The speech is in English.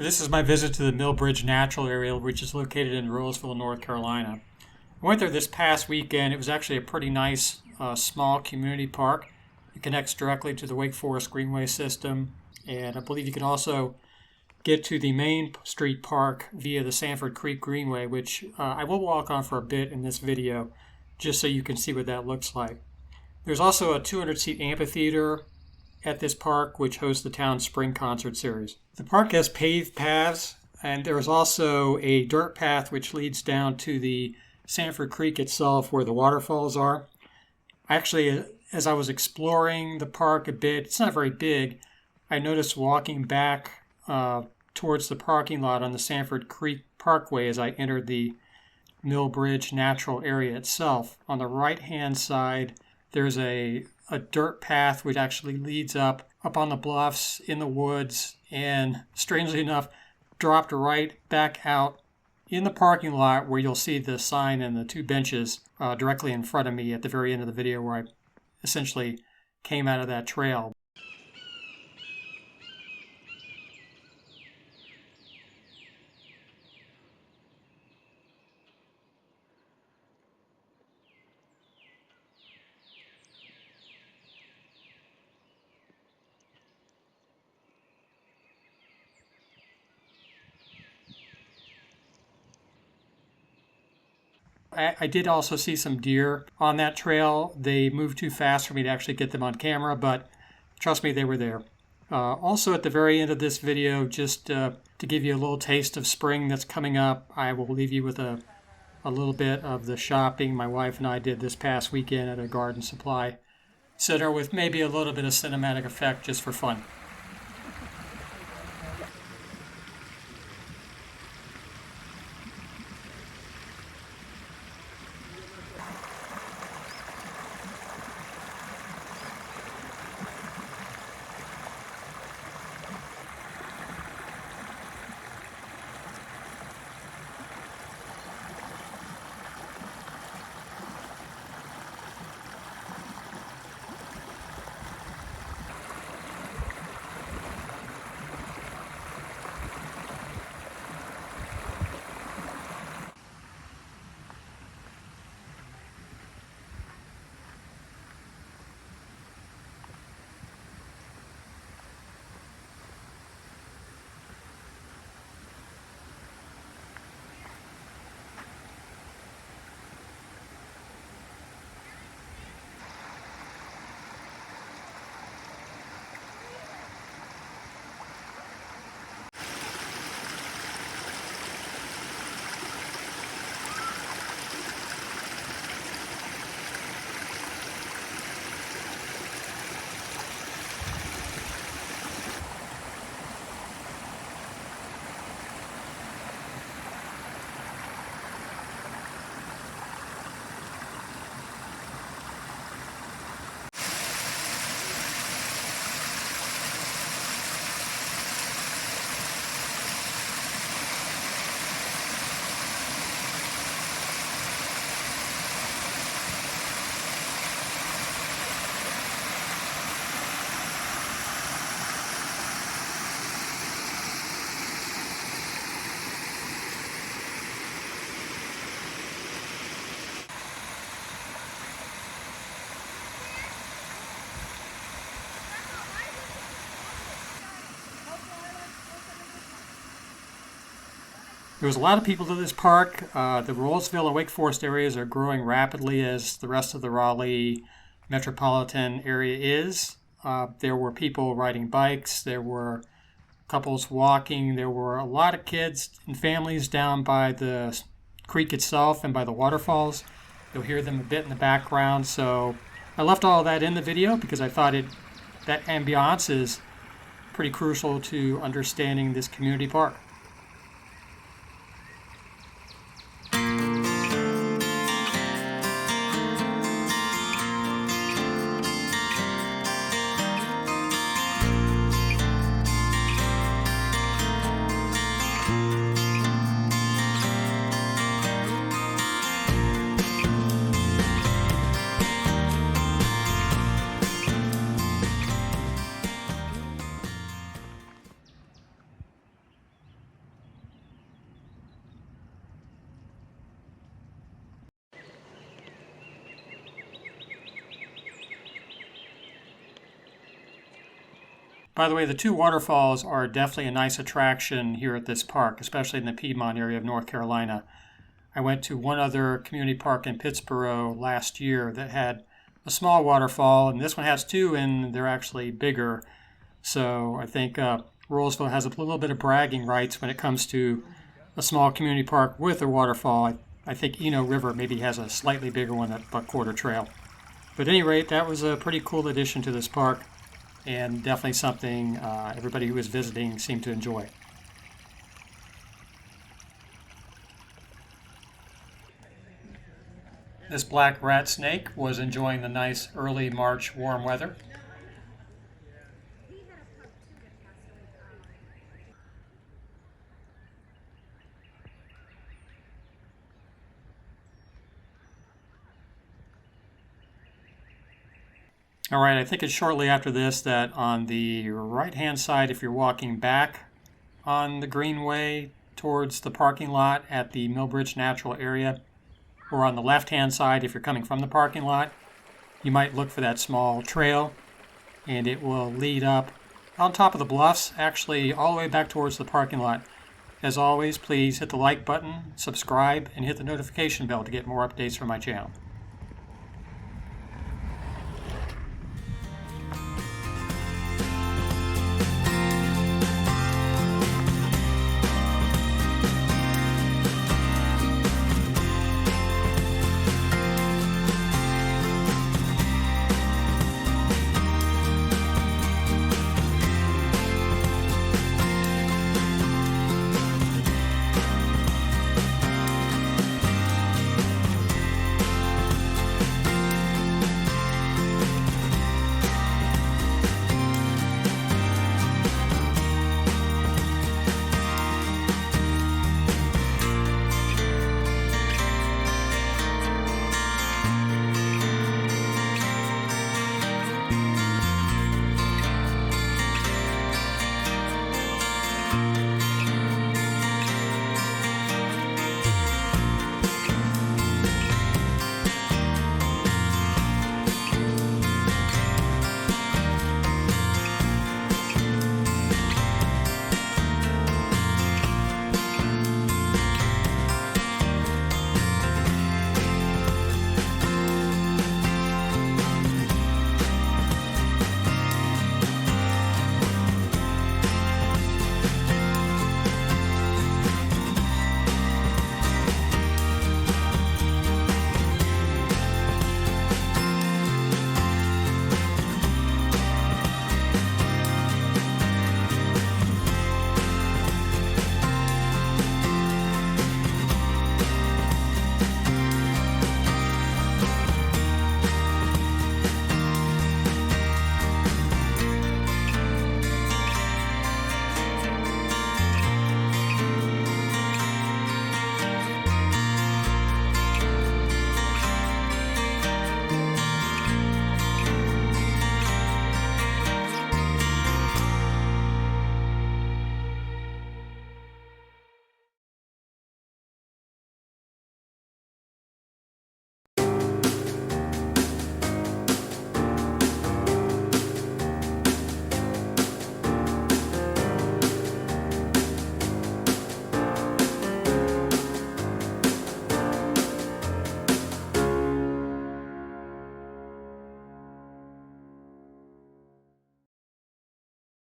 This is my visit to the Millbridge Natural Area, which is located in Rolesville, North Carolina. I went there this past weekend. It was actually a pretty nice, small community park. It connects directly to the Wake Forest Greenway system, and I believe you can also get to the main street park via the Sanford Creek Greenway, which I will walk on for a bit in this video, just so you can see what that looks like. There's also a 200-seat amphitheater at this park, which hosts the town's spring concert series. The park has paved paths, and there is also a dirt path which leads down to the Sanford Creek itself where the waterfalls are. Actually, as I was exploring the park a bit, it's not very big, I noticed walking back towards the parking lot on the Sanford Creek Parkway as I entered the Millbridge Natural Area itself. On the right-hand side, there's a dirt path which actually leads up on the bluffs in the woods, and strangely enough dropped right back out in the parking lot where you'll see the sign and the two benches directly in front of me at the very end of the video, where I essentially came out of that trail. I did also see some deer on that trail. They moved too fast for me to actually get them on camera, but trust me, they were there. Also at the very end of this video, just to give you a little taste of spring that's coming up, I will leave you with a little bit of the shopping my wife and I did this past weekend at a garden supply center, with maybe a little bit of cinematic effect just for fun. There was a lot of people to this park. The Rolesville and Wake Forest areas are growing rapidly as the rest of the Raleigh metropolitan area is. There were people riding bikes. There were couples walking. There were a lot of kids and families down by the creek itself and by the waterfalls. You'll hear them a bit in the background. So I left all of that in the video because I thought that ambiance is pretty crucial to understanding this community park. By the way, the two waterfalls are definitely a nice attraction here at this park, especially in the Piedmont area of North Carolina. I went to one other community park in Pittsboro last year that had a small waterfall, and this one has two, and they're actually bigger. So I think Rolesville has a little bit of bragging rights when it comes to a small community park with a waterfall. I think Eno River maybe has a slightly bigger one at Buck Quarter Trail. But at any rate, that was a pretty cool addition to this park, and definitely something everybody who was visiting seemed to enjoy. This black rat snake was enjoying the nice early March warm weather. All right, I think it's shortly after this that on the right-hand side, if you're walking back on the Greenway towards the parking lot at the Millbridge Natural Area, or on the left-hand side if you're coming from the parking lot, you might look for that small trail, and it will lead up on top of the bluffs, actually all the way back towards the parking lot. As always, please hit the like button, subscribe, and hit the notification bell to get more updates from my channel.